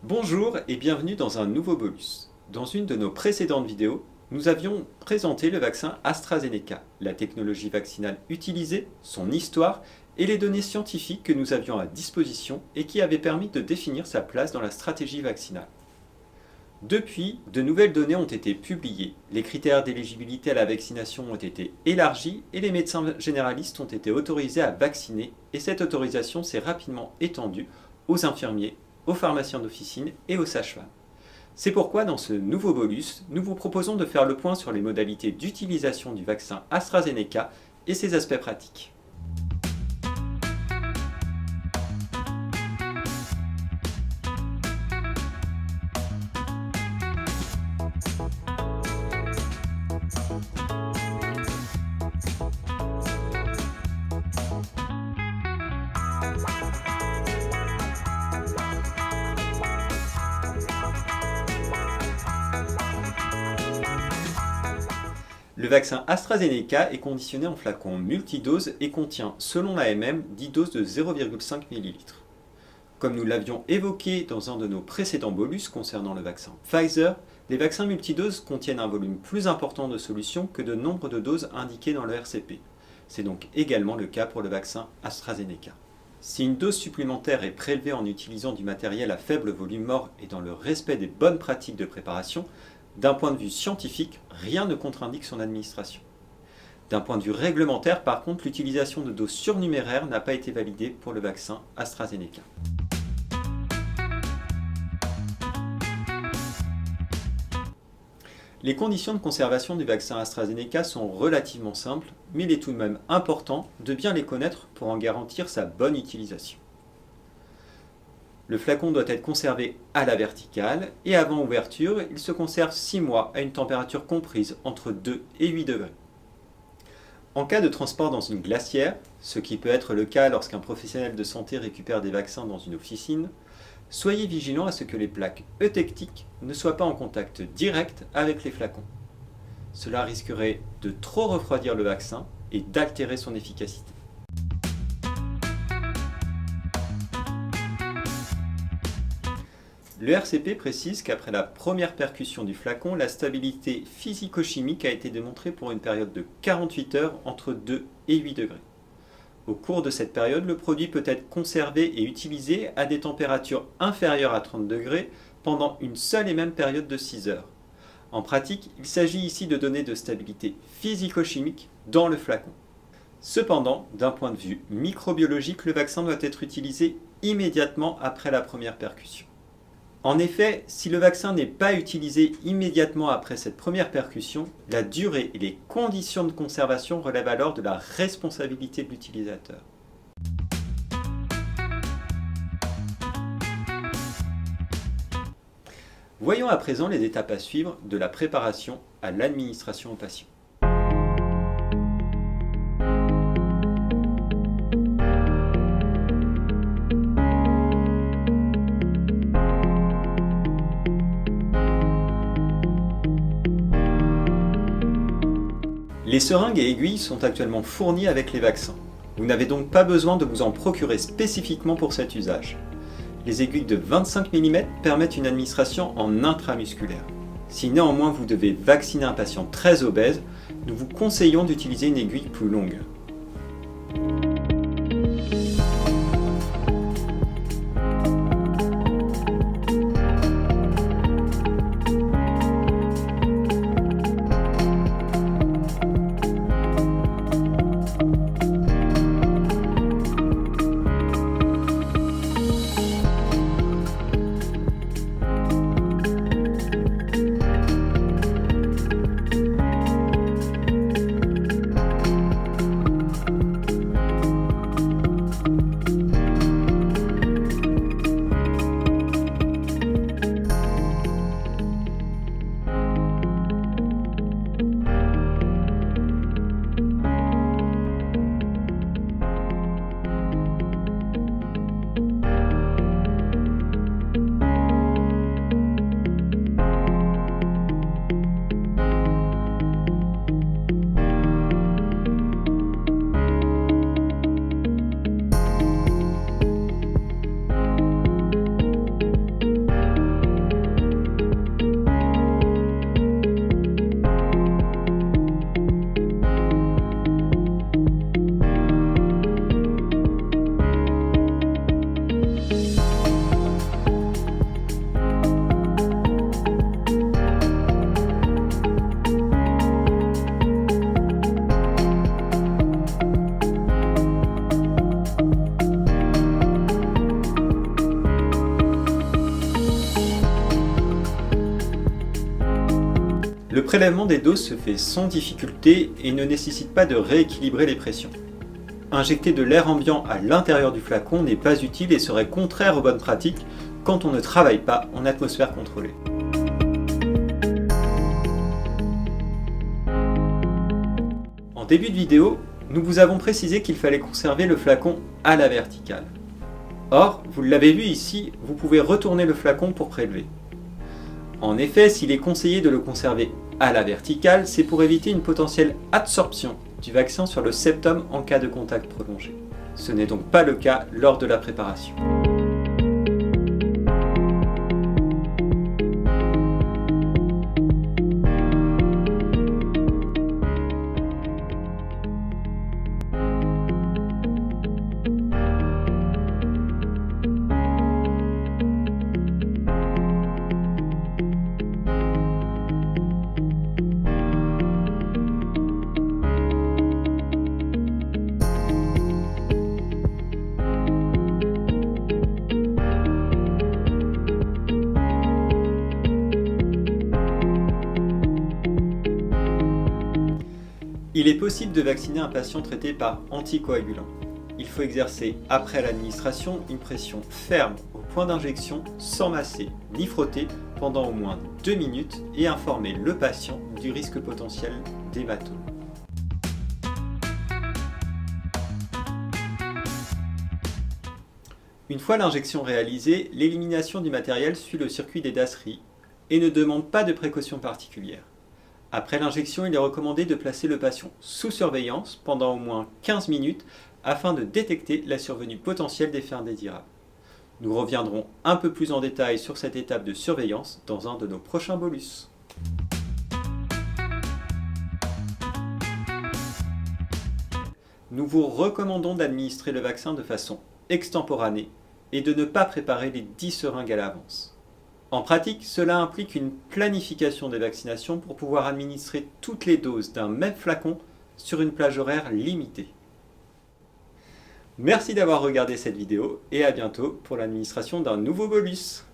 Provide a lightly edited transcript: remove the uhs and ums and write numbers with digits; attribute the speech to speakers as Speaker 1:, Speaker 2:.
Speaker 1: Bonjour et bienvenue dans un nouveau bolus. Dans une de nos précédentes vidéos, nous avions présenté le vaccin AstraZeneca, la technologie vaccinale utilisée, son histoire et les données scientifiques que nous avions à disposition et qui avaient permis de définir sa place dans la stratégie vaccinale. Depuis, de nouvelles données ont été publiées, les critères d'éligibilité à la vaccination ont été élargis et les médecins généralistes ont été autorisés à vacciner et cette autorisation s'est rapidement étendue aux infirmiers, aux pharmaciens d'officine et aux sages-femmes. C'est pourquoi dans ce nouveau bolus, nous vous proposons de faire le point sur les modalités d'utilisation du vaccin AstraZeneca et ses aspects pratiques. Le vaccin AstraZeneca est conditionné en flacon multidose et contient, selon l'AMM, 10 doses de 0,5 ml. Comme nous l'avions évoqué dans un de nos précédents bolus concernant le vaccin Pfizer, les vaccins multidoses contiennent un volume plus important de solution que de nombre de doses indiquées dans le RCP. C'est donc également le cas pour le vaccin AstraZeneca. Si une dose supplémentaire est prélevée en utilisant du matériel à faible volume mort et dans le respect des bonnes pratiques de préparation, d'un point de vue scientifique, rien ne contre-indique son administration. D'un point de vue réglementaire, par contre, l'utilisation de doses surnuméraires n'a pas été validée pour le vaccin AstraZeneca. Les conditions de conservation du vaccin AstraZeneca sont relativement simples, mais il est tout de même important de bien les connaître pour en garantir sa bonne utilisation. Le flacon doit être conservé à la verticale et avant ouverture, il se conserve 6 mois à une température comprise entre 2 et 8 degrés. En cas de transport dans une glacière, ce qui peut être le cas lorsqu'un professionnel de santé récupère des vaccins dans une officine, soyez vigilant à ce que les plaques eutectiques ne soient pas en contact direct avec les flacons. Cela risquerait de trop refroidir le vaccin et d'altérer son efficacité. Le RCP précise qu'après la première percussion du flacon, la stabilité physico-chimique a été démontrée pour une période de 48 heures entre 2 et 8 degrés. Au cours de cette période, le produit peut être conservé et utilisé à des températures inférieures à 30 degrés pendant une seule et même période de 6 heures. En pratique, il s'agit ici de données de stabilité physico-chimique dans le flacon. Cependant, d'un point de vue microbiologique, le vaccin doit être utilisé immédiatement après la première percussion. En effet, si le vaccin n'est pas utilisé immédiatement après cette première percussion, la durée et les conditions de conservation relèvent alors de la responsabilité de l'utilisateur. Voyons à présent les étapes à suivre de la préparation à l'administration au patient. Les seringues et aiguilles sont actuellement fournies avec les vaccins. Vous n'avez donc pas besoin de vous en procurer spécifiquement pour cet usage. Les aiguilles de 25 mm permettent une administration en intramusculaire. Si néanmoins vous devez vacciner un patient très obèse, nous vous conseillons d'utiliser une aiguille plus longue. Le prélèvement des doses se fait sans difficulté et ne nécessite pas de rééquilibrer les pressions. Injecter de l'air ambiant à l'intérieur du flacon n'est pas utile et serait contraire aux bonnes pratiques quand on ne travaille pas en atmosphère contrôlée. En début de vidéo, nous vous avons précisé qu'il fallait conserver le flacon à la verticale. Or, vous l'avez vu ici, vous pouvez retourner le flacon pour prélever. En effet, s'il est conseillé de le conserver à la verticale, c'est pour éviter une potentielle adsorption du vaccin sur le septum en cas de contact prolongé. Ce n'est donc pas le cas lors de la préparation. Il est possible de vacciner un patient traité par anticoagulant. Il faut exercer après l'administration une pression ferme au point d'injection sans masser ni frotter pendant au moins 2 minutes et informer le patient du risque potentiel d'hématome. Une fois l'injection réalisée, l'élimination du matériel suit le circuit des dasseries et ne demande pas de précautions particulières. Après l'injection, il est recommandé de placer le patient sous surveillance pendant au moins 15 minutes afin de détecter la survenue potentielle d'effets indésirables. Nous reviendrons un peu plus en détail sur cette étape de surveillance dans un de nos prochains bolus. Nous vous recommandons d'administrer le vaccin de façon extemporanée et de ne pas préparer les 10 seringues à l'avance. En pratique, cela implique une planification des vaccinations pour pouvoir administrer toutes les doses d'un même flacon sur une plage horaire limitée. Merci d'avoir regardé cette vidéo et à bientôt pour l'administration d'un nouveau bolus.